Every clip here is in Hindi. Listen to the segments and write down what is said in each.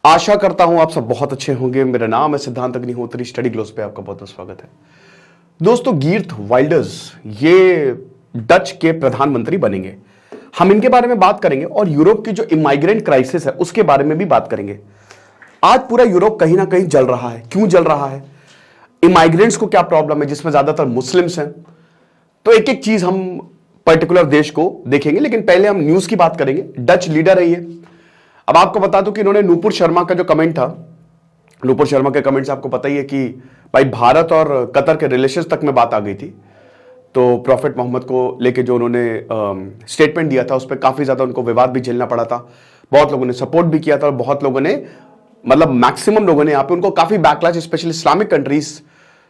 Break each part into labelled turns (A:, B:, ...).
A: आशा करता हूं आप सब बहुत अच्छे होंगे। मेरा नाम है सिद्धांत अग्निहोत्री। स्टडी ग्लोस पे आपका बहुत बहुत स्वागत है। दोस्तों, गीर्थ वाइल्डर्स ये डच के प्रधानमंत्री बनेंगे। हम इनके बारे में बात करेंगे और यूरोप की जो इमाइग्रेंट क्राइसिस है उसके बारे में भी बात करेंगे। आज पूरा यूरोप कहीं ना कहीं जल रहा है। क्यों जल रहा है? इमाइग्रेंट्स को क्या प्रॉब्लम है, जिसमें ज्यादातर मुस्लिम्स हैं। तो एक एक चीज हम पर्टिकुलर देश को देखेंगे, लेकिन पहले हम न्यूज की बात करेंगे। डच लीडर है ये। अब आपको बता दूं कि इन्होंने नूपुर शर्मा का जो कमेंट था, नूपुर शर्मा के कमेंट से आपको पता ही है कि भाई भारत और कतर के रिलेशंस तक में बात आ गई थी। तो प्रॉफिट मोहम्मद को लेके जो उन्होंने स्टेटमेंट दिया था उस पर काफी ज्यादा उनको विवाद भी झेलना पड़ा था। बहुत लोगों ने सपोर्ट भी किया था और बहुत लोगों ने, मतलब मैक्सिमम लोगों ने यहाँ पे उनको काफी बैकलैश, स्पेशली इस्लामिक कंट्रीज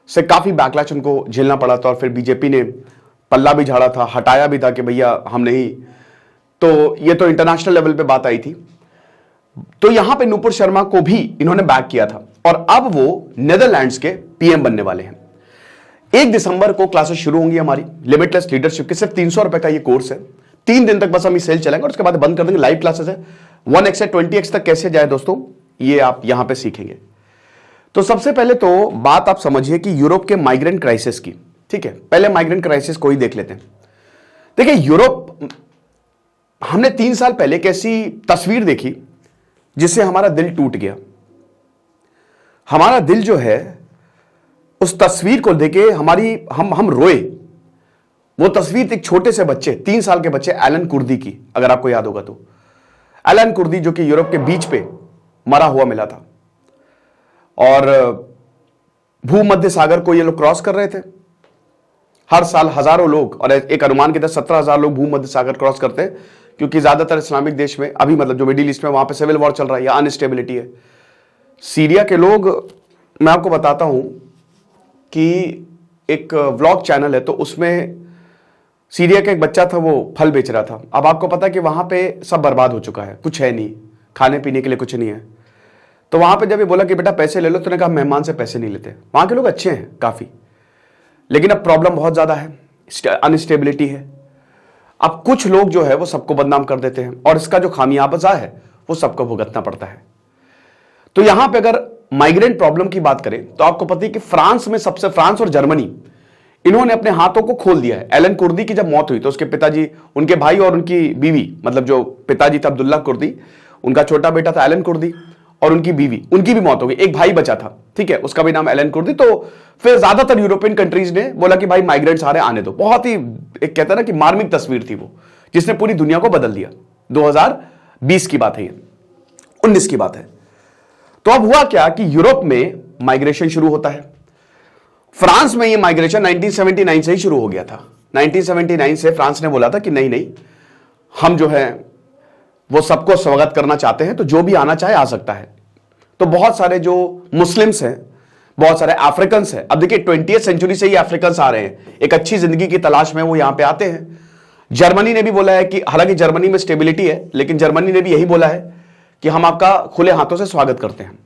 A: से काफी बैकलैश उनको झेलना पड़ा था। और फिर बीजेपी ने पल्ला भी झाड़ा था, हटाया भी था कि भैया हम नहीं। तो ये तो इंटरनेशनल लेवल पे बात आई थी। तो यहां पे नूपुर शर्मा को भी इन्होंने बैक किया था और अब वो नेदरलैंड्स के पीएम बनने वाले हैं। 1 दिसंबर को क्लासेस शुरू होंगी हमारी लिमिटलेस लीडरशिप की। सिर्फ 300 रुपए का ये कोर्स है। 3 दिन तक बस हम ये सेल चलाएंगे और उसके बाद बंद कर देंगे। लाइव क्लासेस है। 1x से 20x तक कैसे जाए दोस्तों, ये आप यहां पे सीखेंगे। तो सबसे पहले तो बात आप समझिए कि यूरोप के माइग्रेंट क्राइसिस की। ठीक है, पहले माइग्रेंट क्राइसिस को ही देख लेते हैं। देखिए, यूरोप, हमने 3 साल पहले एक ऐसी तस्वीर देखी जिससे हमारा दिल टूट गया। हमारा दिल जो है उस तस्वीर को देखे हम रोए। वो तस्वीर एक छोटे से बच्चे, 3 साल के बच्चे एलन कुर्दी की, अगर आपको याद होगा तो। एलन कुर्दी जो कि यूरोप के बीच पे मरा हुआ मिला था और भूमध्य सागर को ये लोग क्रॉस कर रहे थे। हर साल हजारों लोग, और एक अनुमान के तहत 17,000 लोग भूमध्य सागर क्रॉस करते हैं, क्योंकि ज्यादातर इस्लामिक देश में अभी, मतलब जो मिडिल ईस्ट में, वहां पे सिविल वॉर चल रहा है या अनस्टेबिलिटी है। सीरिया के लोग, मैं आपको बताता हूं कि एक व्लॉग चैनल है, तो उसमें सीरिया का एक बच्चा था, वो फल बेच रहा था। अब आपको पता है कि वहां पे सब बर्बाद हो चुका है, कुछ है नहीं, खाने पीने के लिए कुछ नहीं है। तो वहां पे जब ये बोला कि बेटा पैसे ले लो, तो ने कहा मेहमान से पैसे नहीं लेते। वहां के लोग अच्छे हैं काफी, लेकिन अब प्रॉब्लम बहुत ज्यादा है, अनस्टेबिलिटी है। अब कुछ लोग जो है वो सबको बदनाम कर देते हैं और इसका जो खामियाजा है वो सबको भुगतना पड़ता है। तो यहां पे अगर माइग्रेंट प्रॉब्लम की बात करें तो आपको पता है कि फ्रांस और जर्मनी, इन्होंने अपने हाथों को खोल दिया है। एलन कुर्दी की जब मौत हुई तो उसके पिताजी, उनके भाई और उनकी बीवी, मतलब जो पिताजी था अब्दुल्ला कुर्दी, उनका छोटा बेटा था एलन कुर्दी, और उनकी बीवी, उनकी भी मौत हो गई। एक भाई बचा था, ठीक है, उसका भी नाम एलन कुर्दी। तो फिर ज्यादातर यूरोपियन कंट्रीज ने बोला कि भाई माइग्रेंट्स आ रहे, आने दो। बहुत ही, एक कहता है ना कि मार्मिक तस्वीर थी वो, जिसने पूरी दुनिया को बदल दिया। 2020 की बात है, ये 19 की बात है। तो अब हुआ क्या कि यूरोप में माइग्रेशन शुरू होता है। फ्रांस में ये माइग्रेशन 1979 से ही शुरू हो गया था। 1979 से फ्रांस ने बोला था कि नहीं नहीं, हम जो है वो सबको स्वागत करना चाहते हैं, तो जो भी आना चाहे आ सकता है। तो बहुत सारे जो मुस्लिम्स हैं, बहुत सारे अफ्रीकन्स हैं। अब देखिए 20वीं सेंचुरी से ही अफ्रीकन्स आ रहे हैं, एक अच्छी जिंदगी की तलाश में वो यहां पे आते हैं। जर्मनी ने भी बोला है कि, हालांकि जर्मनी में स्टेबिलिटी है, लेकिन जर्मनी ने भी यही बोला है कि हम आपका खुले हाथों से स्वागत करते हैं।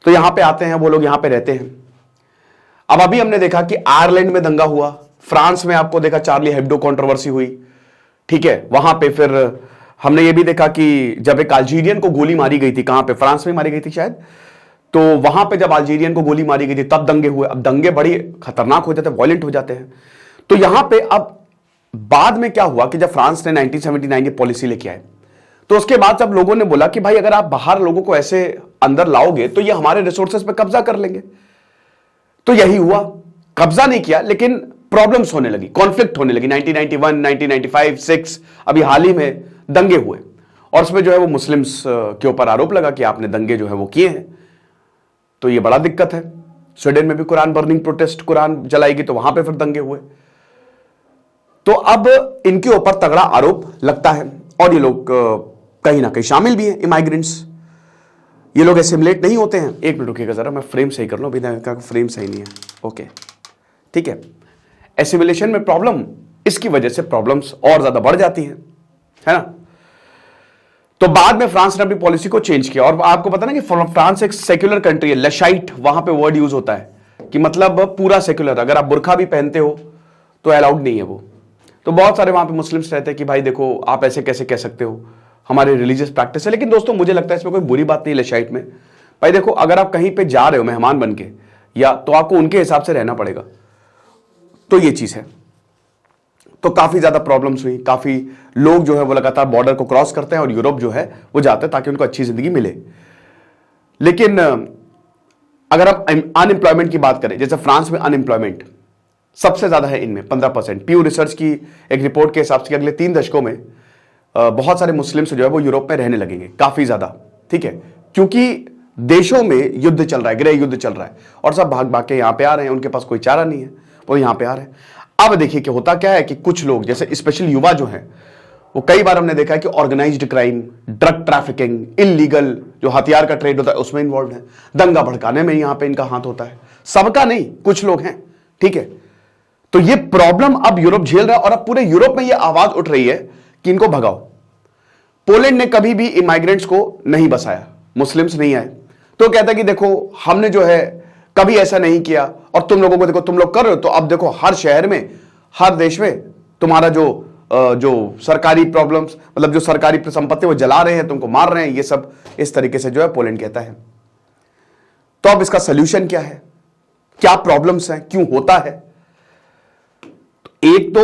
A: तो यहां पे आते हैं वो लोग, यहां पे रहते हैं। अब अभी हमने देखा कि आयरलैंड में दंगा हुआ, फ्रांस में आपको देखा चार्ली हेब्डो कंट्रोवर्सी हुई, ठीक है। वहां पे फिर हमने ये भी देखा कि जब एक अल्जीरियन को गोली मारी गई थी, कहां पे, फ्रांस में मारी गई थी शायद, तो वहां पे जब अल्जीरियन को गोली मारी गई थी तब दंगे हुए। अब दंगे बड़ी खतरनाक हो जाते हैं, वॉयलेंट हो जाते हैं। तो यहां पे अब बाद में क्या हुआ कि जब फ्रांस ने 1979 की पॉलिसी लेके आए, तो उसके बाद जब लोगों ने बोला कि भाई अगर आप बाहर लोगों को ऐसे अंदर लाओगे तो ये हमारे रिसोर्सेज पे कब्जा कर लेंगे। तो यही हुआ, कब्जा नहीं किया, लेकिन प्रॉब्लम्स होने लगी, कॉन्फ्लिक्ट होने लगी। 1991, 1995, 6, अभी हाल ही में दंगे हुए, और उसमें जो है वो मुस्लिम्स के ऊपर आरोप लगा कि आपने दंगे जो है वो किए हैं। तो ये बड़ा दिक्कत है। स्वीडन में भी कुरान बर्निंग प्रोटेस्ट, कुरान जलाएगी, तो वहां पे फिर दंगे हुए। तो अब इनके ऊपर तगड़ा आरोप लगता है और ये लोग कहीं ना कहीं शामिल भी हैं, इमाइग्रेंट्स। ये लोग एसिमिलेट नहीं होते हैं। एक मिनट रुकिएगा जरा, मैं फ्रेम सही कर लूं, अभी फ्रेम सही नहीं है। ओके, ठीक है। एसिमिलेशन में प्रॉब्लम, इसकी वजह से प्रॉब्लम्स और ज्यादा बढ़ जाती है ना। तो बाद में फ्रांस ने अपनी पॉलिसी को चेंज किया। और आपको पता ना कि फ्रांस एक सेक्युलर कंट्री है, लेशाइट वहां पे वर्ड यूज होता है कि मतलब पूरा सेक्युलर। अगर आप बुर्खा भी पहनते हो तो अलाउड नहीं है वो। तो बहुत सारे वहां पे मुस्लिम्स रहते हैं कि भाई देखो आप ऐसे कैसे कह सकते हो, हमारे रिलीजियस प्रैक्टिस है। लेकिन दोस्तों मुझे लगता है इसमें कोई बुरी बात नहीं लेशाइट में। भाई देखो, अगर आप कहीं पे जा रहे हो मेहमान बन के, या तो आपको उनके हिसाब से रहना पड़ेगा। तो ये चीज है। तो काफी ज्यादा प्रॉब्लम्स हुई, काफी लोग जो है वो लगातार बॉर्डर को क्रॉस करते हैं और यूरोप जो है वो जाते हैं ताकि उनको अच्छी जिंदगी मिले। लेकिन अगर आप अनएम्प्लॉयमेंट की बात करें, जैसे फ्रांस में अनएम्प्लॉयमेंट सबसे ज्यादा है, इनमें 15%। प्यू रिसर्च की एक रिपोर्ट के हिसाब से अगले 3 दशकों में बहुत सारे मुस्लिम्स जो है वो यूरोप में रहने लगेंगे, काफी ज्यादा। ठीक है, क्योंकि देशों में युद्ध चल रहा है, गृह युद्ध चल रहा है, और सब भाग भाग के यहां पे आ रहे हैं, उनके पास कोई चारा नहीं है, वो यहां पे आ रहे हैं। अब देखिए कि होता क्या है कि कुछ लोग, जैसे स्पेशल युवा जो हैं, वो कई बार हमने देखा है कि organised crime, drug trafficking, illegal जो हथियार का ट्रेड होता है उसमें इन्वॉल्व है, दंगा भड़काने में यहां पे इनका हाथ होता है। सबका नहीं, कुछ लोग हैं। ठीक है, तो ये प्रॉब्लम अब यूरोप झेल रहा है, और अब पूरे यूरोप में ये आवाज उठ रही है कि इनको भगाओ। पोलैंड ने कभी भी इमाइग्रेंट्स को नहीं बसाया, मुस्लिम्स नहीं आए, तो कहता है कि देखो हमने जो है कभी ऐसा नहीं किया, और तुम लोगों को देखो तुम लोग कर रहे हो, तो अब देखो हर शहर में, हर देश में तुम्हारा जो सरकारी प्रॉब्लम्स, मतलब जो सरकारी संपत्ति वो जला रहे हैं, तुमको मार रहे हैं, ये सब इस तरीके से जो है पोलैंड कहता है। तो अब इसका सोल्यूशन क्या है, क्या प्रॉब्लम्स हैं, क्यों होता है? एक तो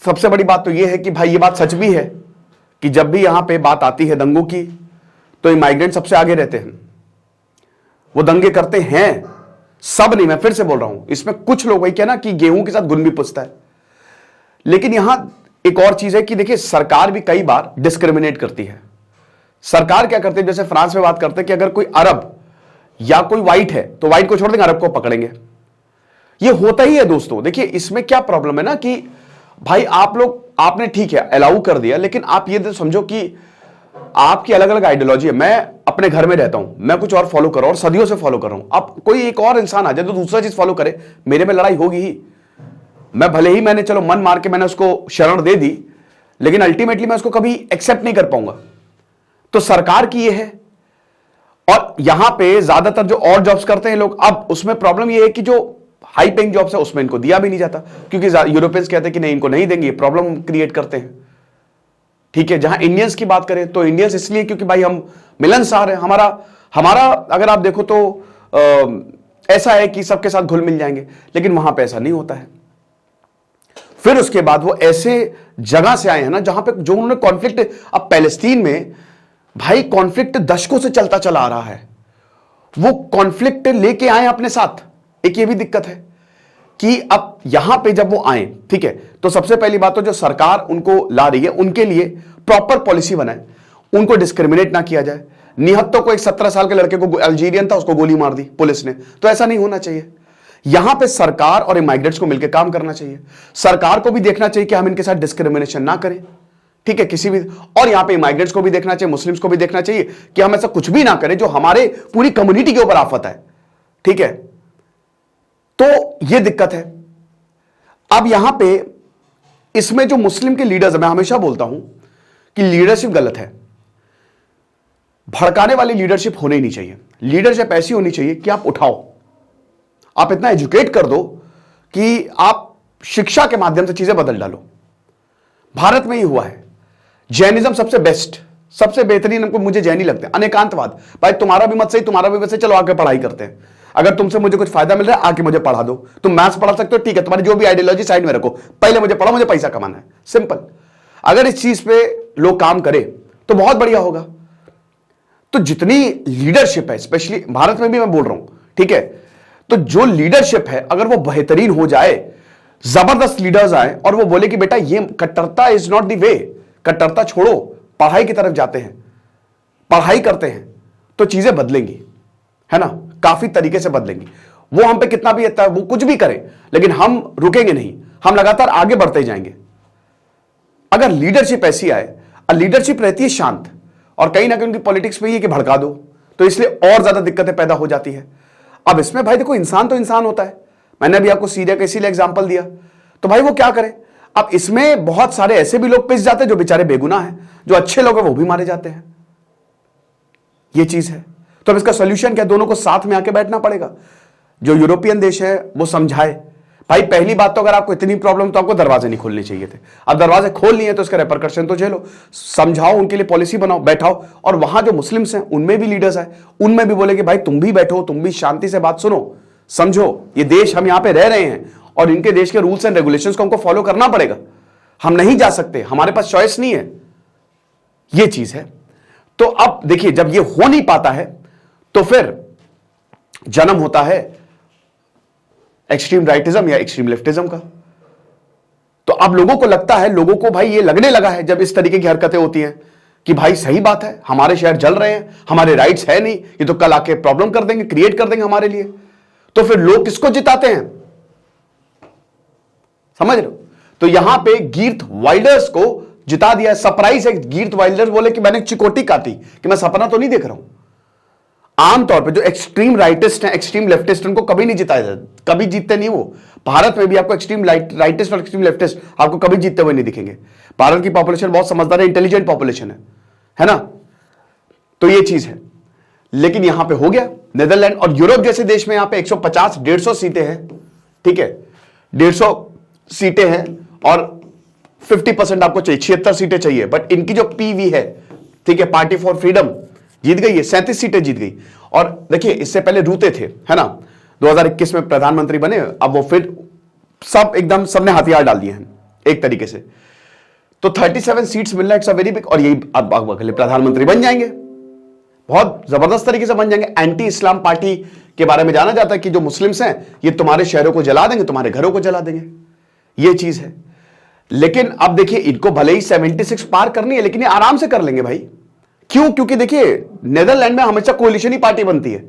A: सबसे बड़ी बात तो यह है कि भाई ये बात सच भी है कि जब भी यहां पे बात आती है दंगों की, तो इमाइग्रेंट सबसे आगे रहते हैं, वो दंगे करते हैं, सब नहीं, मैं फिर से बोल रहा हूं, इसमें कुछ लोग वही कहना कि गेहूं के साथ गुण भी पुछता है। लेकिन यहां एक और चीज है कि देखिए, सरकार भी कई बार डिस्क्रिमिनेट करती है। सरकार क्या करती है, जैसे फ्रांस में बात करते हैं कि अगर कोई अरब या कोई व्हाइट है तो व्हाइट को छोड़ देंगे, अरब को पकड़ेंगे। ये होता ही है दोस्तों। देखिए इसमें क्या प्रॉब्लम है ना कि भाई आप लोग, आपने ठीक है अलाउ कर दिया, लेकिन आप ये तो समझो कि आपकी अलग अलग आइडियोलॉजी है। मैं अपने घर में रहता हूं, मैं कुछ और फॉलो कर रहा हूं और सदियों से फॉलो कर रहा हूं। अब कोई एक और इंसान आ जाए तो दूसरा चीज फॉलो करे, मेरे में लड़ाई होगी ही। मैं भले ही मैंने चलो मन मार के मैंने उसको शरण दे दी, लेकिन अल्टीमेटली मैं उसको कभी एक्सेप्ट नहीं कर पाऊंगा। तो सरकार की ये है। और यहां पे ज्यादातर जो और जॉब्स करते हैं लोग, अब उसमें प्रॉब्लम ये है कि जो हाई पेइंग जॉब्स है उसमें इनको दिया भी नहीं जाता, क्योंकि यूरोपियंस कहते हैं कि नहीं इनको नहीं देंगे, प्रॉब्लम क्रिएट करते हैं। ठीक है, जहां इंडियंस की बात करें तो इंडियंस इसलिए क्योंकि भाई हम मिलनसार हैं, हमारा अगर आप देखो तो ऐसा है कि सबके साथ घुल मिल जाएंगे, लेकिन वहां पे ऐसा नहीं होता है। फिर उसके बाद वो ऐसे जगह से आए हैं ना जहां पे जो उन्होंने कॉन्फ्लिक्ट, अब पैलेस्तीन में भाई कॉन्फ्लिक्ट दशकों से चलता चला आ रहा है, वो कॉन्फ्लिक्ट लेके आए अपने साथ। एक ये भी दिक्कत है कि अब यहां पे जब वो आए, ठीक है, तो सबसे पहली बात तो जो सरकार उनको ला रही है उनके लिए प्रॉपर पॉलिसी बनाए, उनको डिस्क्रिमिनेट ना किया जाए। निहत्तों को, एक 17 साल के लड़के को, अल्जीरियन था, उसको गोली मार दी पुलिस ने, तो ऐसा नहीं होना चाहिए। यहां पे सरकार और इमाइग्रेंट्स को मिलकर काम करना चाहिए। सरकार को भी देखना चाहिए कि हम इनके साथ डिस्क्रिमिनेशन ना करें, ठीक है, किसी भी, और यहां पे इमाइग्रेंट्स को भी देखना चाहिए, मुस्लिम्स को भी देखना चाहिए कि हम ऐसा कुछ भी ना करें जो हमारे पूरी कम्युनिटी के ऊपर आफत है। ठीक है, तो यह दिक्कत है। अब यहां पे इसमें जो मुस्लिम के लीडर्स, मैं हमेशा बोलता हूं कि लीडरशिप गलत है, भड़काने वाली लीडरशिप होनी नहीं चाहिए। लीडरशिप ऐसी होनी चाहिए कि आप उठाओ, आप इतना एजुकेट कर दो कि आप शिक्षा के माध्यम से चीजें बदल डालो। भारत में ही हुआ है। जैनिज्म सबसे बेस्ट, सबसे बेहतरीन हमको, मुझे जैनी लगते हैं। अनेकांतवाद, भाई तुम्हारा भी मत सही, तुम्हारा भी मत सही, चलो आके पढ़ाई करते हैं। अगर तुमसे मुझे कुछ फायदा मिल रहा है आके मुझे पढ़ा दो। तुम मैथ्स पढ़ा सकते हो, ठीक है, तुम्हारी जो भी आइडियोलॉजी साइड में रखो, पहले मुझे पढ़ाओ, मुझे पैसा कमाना है, सिंपल। अगर इस चीज पे लोग काम करें तो बहुत बढ़िया होगा। तो जितनी लीडरशिप है, स्पेशली भारत में भी मैं बोल रहा हूं, ठीक है, तो जो लीडरशिप है अगर वो बेहतरीन हो जाए, जबरदस्त लीडर्स आए और वो बोले कि बेटा ये कट्टरता इज नॉट द वे, कट्टरता छोड़ो, पढ़ाई की तरफ जाते हैं, पढ़ाई करते हैं, तो चीजें बदलेंगी, है ना, काफी तरीके से बदलेंगी। वो हम पे कितना भी आता है, वो कुछ भी करें, लेकिन हम रुकेंगे नहीं, हम लगातार आगे बढ़ते जाएंगे। अगर लीडरशिप ऐसी आए, और लीडरशिप रहती है शांत, और कहीं ना कहीं उनकी पॉलिटिक्स में ये कि भड़का दो, तो इसलिए और ज्यादा दिक्कतें पैदा हो जाती है। अब इसमें भाई देखो, इंसान तो इंसान होता है, मैंने अभी आपको सीरिया का इसीलिए एग्जांपल दिया, तो भाई वो क्या करे। अब इसमें बहुत सारे ऐसे भी लोग पिस जाते हैं जो बेचारे बेगुनाह हैं, जो अच्छे लोग हैं वो भी मारे जाते हैं, ये चीज है। तो अब इसका सोल्यूशन क्या, दोनों को साथ में आके बैठना पड़ेगा। जो यूरोपियन देश है वो समझाए, भाई पहली बात तो अगर आपको इतनी प्रॉब्लम तो आपको दरवाजे नहीं खोलने चाहिए थे। अब दरवाजे खोल लिए तो इसका रेपरकशन तो झेलो, समझाओ, उनके लिए पॉलिसी बनाओ, बैठाओ। और वहां जो मुस्लिम्स हैं उनमें भी लीडर्स हैं, उनमें भी बोले कि भाई तुम भी बैठो, तुम भी शांति से बात सुनो, समझो ये देश, हम यहां पे रह रहे हैं और इनके देश के रूल्स एंड रेगुलेशंस को हमको फॉलो करना पड़ेगा, हम नहीं जा सकते, हमारे पास चॉइस नहीं है, ये चीज है। तो अब देखिए जब ये हो नहीं पाता है तो फिर जन्म होता है एक्सट्रीम राइटिज्म या एक्सट्रीम लेफ्टिज्म का। तो अब लोगों को लगता है, लोगों को भाई ये लगने लगा है जब इस तरीके की हरकतें होती हैं कि भाई सही बात है, हमारे शहर जल रहे हैं, हमारे राइट्स है नहीं, ये तो कल आके प्रॉब्लम कर देंगे, क्रिएट कर देंगे हमारे लिए। तो फिर लोग किसको जिताते हैं, समझ रहे हो? तो यहां पे गिर्थ वाइल्डर्स को जिता दिया। सरप्राइज है, गिर्थ वाइल्डर्स बोले कि मैंने चिकोटी काटी, कि मैं सपना तो नहीं देख रहा हूं। आमतौर पे जो एक्सट्रीम राइटिस्ट हैं, एक्सट्रीम लेफ्टिस्ट, उनको कभी नहीं जिताया जाता, कभी जीतते नहीं वो। भारत में भी आपको एक्सट्रीम राइटिस्ट और एक्सट्रीम लेफ्टिस्ट आपको कभी जीतते हुए नहीं दिखेंगे। भारत की पॉपुलेशन बहुत समझदार है, इंटेलिजेंट पॉपुलेशन है ना? तो ये चीज है। लेकिन यहां पे हो गया, नेदरलैंड और यूरोप जैसे देश में यहां पे 150-150 सीटें हैं, ठीक है, 150 सीटें हैं और 50% आपको चाहिए, 76 सीटें चाहिए। बट इनकी जो पीवी है, ठीक है, पार्टी फॉर फ्रीडम जीत गई है, 37 सीटें जीत गई। और देखिए इससे पहले रूते थे, है ना, 2021 में प्रधानमंत्री बने, अब वो फिर सब एकदम सबने हथियार डाल दिए हैं एक तरीके से। तो 37 सीट्स मिलना इट्स अ वेरी बिग, और यही अब अगले प्रधानमंत्री बन जाएंगे, बहुत जबरदस्त तरीके से बन जाएंगे। एंटी इस्लाम पार्टी के बारे में जाना जाता है कि जो मुस्लिम्स हैं ये तुम्हारे शहरों को जला देंगे, तुम्हारे घरों को जला देंगे, ये चीज है। लेकिन अब देखिए इनको भले ही 76 पार करनी है, लेकिन ये आराम से कर लेंगे भाई। क्यों? क्योंकि देखिए नेदरलैंड में हमेशा कोalition ही पार्टी बनती है,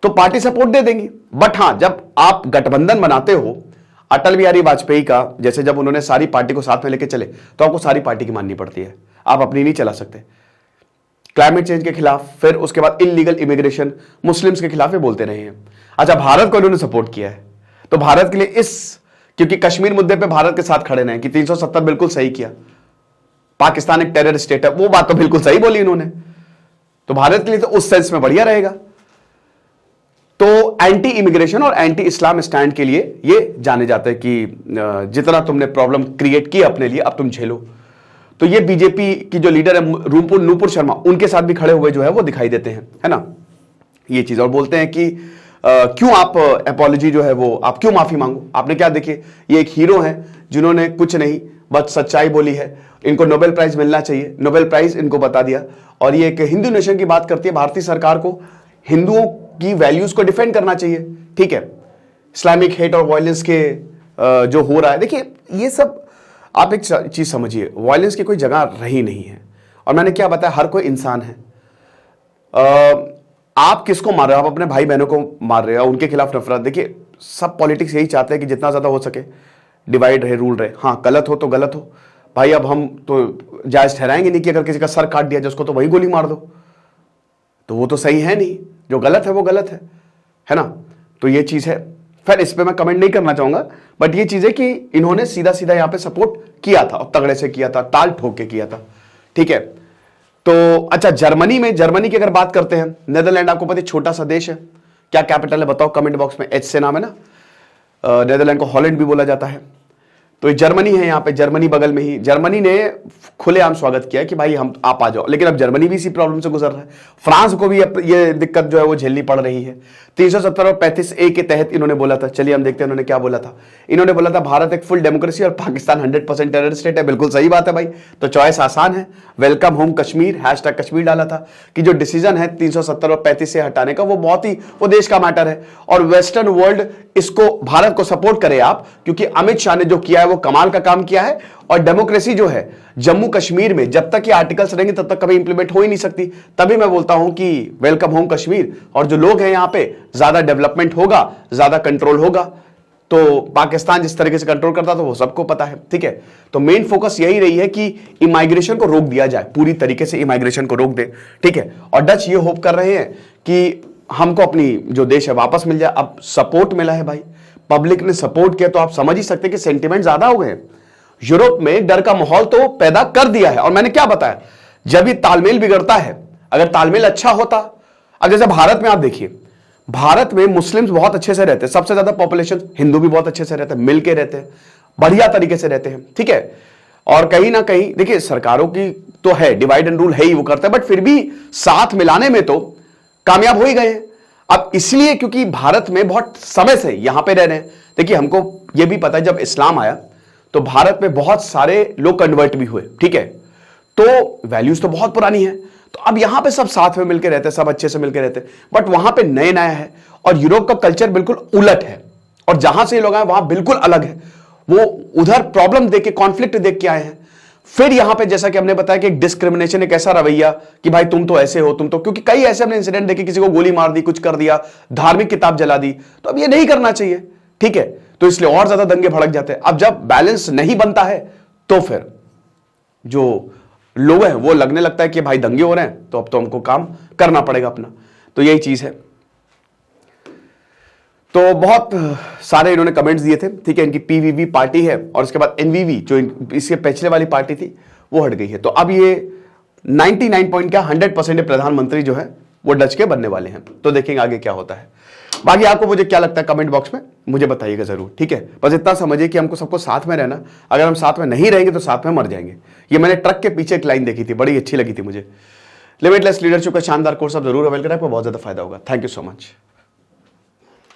A: तो पार्टी सपोर्ट दे देंगी। बट हां, जब आप गठबंधन बनाते हो, अटल बिहारी वाजपेयी का जैसे जब उन्होंने सारी पार्टी को साथ में लेके चले, तो आपको सारी पार्टी की माननी पड़ती है, आप अपनी नहीं चला सकते। क्लाइमेट चेंज के खिलाफ, फिर उसके बाद इलीगल इमिग्रेशन, मुस्लिम्स के खिलाफ ये बोलते रहे हैं। अच्छा, भारत को उन्होंने सपोर्ट किया है, तो भारत के लिए क्योंकि कश्मीर मुद्दे पे भारत के साथ खड़े रहे कि 370 बिल्कुल सही किया, पाकिस्तान एक टेरर स्टेट है, वो बात तो बिल्कुल सही बोली इन्होंने, तो भारत के लिए तो उस सेंस में बढ़िया रहेगा। तो एंटी इमिग्रेशन और एंटी इस्लाम स्टैंड के लिए ये जाने जाते हैं कि जितना तुमने प्रॉब्लम क्रिएट की अपने लिए, अब तुम झेलो। तो ये बीजेपी की जो लीडर है नूपुर शर्मा, उनके साथ भी खड़े हुए जो है वो दिखाई देते हैं, है ना, ये चीज। और बोलते हैं कि क्यों आप अपॉलॉजी जो है वो आप क्यों माफी मांगो, आपने क्या, देखिए ये एक हीरो है जिन्होंने कुछ नहीं बस सच्चाई बोली है, इनको नोबेल प्राइज मिलना चाहिए, नोबेल प्राइज इनको बता दिया। और ये एक हिंदू नेशन की बात करती है, भारतीय सरकार को हिंदुओं की वैल्यूज को डिफेंड करना चाहिए, ठीक है, इस्लामिक हेट और वायलेंस के जो हो रहा है। देखिए ये सब आप एक चीज समझिए, वायलेंस की कोई जगह रही नहीं है। और मैंने क्या बताया, हर कोई इंसान है। आप किसको मार रहे हो, आप अपने भाई बहनों को मार रहे हो, उनके खिलाफ नफरत। देखिए सब पॉलिटिक्स यही चाहते हैं कि जितना ज्यादा हो सके डिवाइड रहे, रूल रहे। हाँ, गलत हो तो गलत हो भाई, अब हम तो जायज ठहराएंगे नहीं कि अगर किसी का सर काट दिया जिसको तो वही गोली मार दो, तो वो तो सही है नहीं, जो गलत है वो गलत है ना। तो ये चीज है, फिर इस पे मैं कमेंट नहीं करना चाहूंगा, बट ये चीज है कि इन्होंने सीधा सीधा यहां पे सपोर्ट किया था और तगड़े से किया था, ताल ठोक के किया था, ठीक है। तो अच्छा, जर्मनी की अगर बात करते हैं, नेदरलैंड आपको पता है छोटा सा देश है, क्या कैपिटल है बताओ कमेंट बॉक्स में, एच से नाम है ना, नेदरलैंड को हॉलैंड भी बोला जाता है। तो ये जर्मनी है, यहाँ पे जर्मनी बगल में ही। जर्मनी ने खुलेआम स्वागत किया कि भाई हम आप आ जाओ, लेकिन अब जर्मनी भी इसी प्रॉब्लम से गुजर रहा है। फ्रांस को भी अब ये दिक्कत जो है वो झेलनी पड़ रही है। 370 और 35A के तहत इन्होंने बोला था, चलिए हम देखते हैं इन्होंने क्या बोला था। इन्होंने बोला था भारत एक फुल डेमोक्रेसी और पाकिस्तान 100% टेरर स्टेट है। बिल्कुल सही बात है भाई, तो चॉइस आसान है, welcome home Kashmir, hashtag Kashmir डाला था कि जो डिसीजन है 370 और 35 से हटाने का, वो बहुत ही वो देश का मैटर है और वेस्टर्न वर्ल्ड इसको भारत को सपोर्ट करे आप, क्योंकि अमित शाह ने जो किया है वो कमाल का काम किया है। और डेमोक्रेसी जो है जम्मू कश्मीर में जब तक ये आर्टिकल्स रहेंगे तब तक कभी इंप्लीमेंट हो ही नहीं सकती। तभी मैं बोलता हूं कि वेलकम होम कश्मीर, और जो लोग हैं यहां पे ज्यादा डेवलपमेंट होगा, ज्यादा कंट्रोल होगा। तो पाकिस्तान जिस तरीके से कंट्रोल करता था वो सबको पता है, ठीक है। तो मेन फोकस यही रही है कि इमाइग्रेशन को रोक दिया जाए, पूरी तरीके से इमाइग्रेशन को रोक दे, ठीक है। और डच ये होप कर रहे हैं कि हमको अपनी जो देश है वापस मिल जाए। अब सपोर्ट मिला है भाई, पब्लिक ने सपोर्ट किया, तो आप समझ ही सकते हैं कि सेंटिमेंट ज्यादा हो गए। यूरोप में डर का माहौल तो पैदा कर दिया है। और मैंने क्या बताया, जब ये तालमेल बिगड़ता है, अगर तालमेल अच्छा होता, अब जैसे भारत में आप देखिए, भारत में मुस्लिम्स बहुत अच्छे से रहते हैं, सबसे ज्यादा पॉपुलेशन, हिंदू भी बहुत अच्छे से रहते हैं, मिलके रहते हैं, बढ़िया तरीके से रहते हैं, ठीक है। और कहीं ना कहीं देखिए सरकारों की तो है, डिवाइड एंड रूल है ही, वो करते हैं, बट फिर भी साथ मिलाने में तो कामयाब हो ही गए हैं। अब इसलिए क्योंकि भारत में बहुत समय से यहां पे रह रहे हैं। देखिए हमको यह भी पता है जब इस्लाम आया तो भारत में बहुत सारे लोग कन्वर्ट भी हुए, ठीक है, तो वैल्यूज तो बहुत पुरानी है। तो अब यहां पे सब साथ में मिलकर रहते हैं, सब अच्छे से मिलकर रहते हैं, बट वहां पे नए नया है और यूरोप का कल्चर बिल्कुल उलट है, और जहां से लोग आए वहां बिल्कुल अलग है। वो उधर प्रॉब्लम देख के, कॉन्फ्लिक्ट देख के आए हैं। फिर यहां पे जैसा कि हमने बताया कि एक डिस्क्रिमिनेशन, एक ऐसा रवैया कि भाई तुम तो ऐसे हो, तुम तो, क्योंकि कई ऐसे हमने इंसिडेंट देखे, किसी को गोली मार दी, कुछ कर दिया, धार्मिक किताब जला दी, तो अब ये नहीं करना चाहिए, ठीक है। तो इसलिए और ज्यादा दंगे भड़क जाते हैं। अब जब बैलेंस नहीं बनता है तो फिर जो लोग हैं वो लगने लगता है कि भाई दंगे हो रहे हैं तो अब तो हमको काम करना पड़ेगा अपना। तो यही चीज है। तो बहुत सारे इन्होंने कमेंट्स दिए थे, ठीक है। इनकी पीवीवी पार्टी है और उसके बाद एनवीवी जो इसके पिछले वाली पार्टी थी वो हट गई है। तो अब ये 99 पॉइंट क्या 100% प्रधानमंत्री जो है वो डच के बनने वाले हैं। तो देखेंगे आगे क्या होता है। बाकी आपको मुझे क्या लगता है कमेंट बॉक्स में मुझे बताइएगा जरूर, ठीक है। बस इतना समझिए कि हमको सबको साथ में रहना, अगर हम साथ में नहीं रहेंगे तो साथ में मर जाएंगे। ये मैंने ट्रक के पीछे एक लाइन देखी थी, बड़ी अच्छी लगी थी मुझे। लिमिटलेस लीडरशिप का शानदार कोर्स आप जरूर अवेल करें, आपको बहुत ज्यादा फायदा होगा। Thank you so much.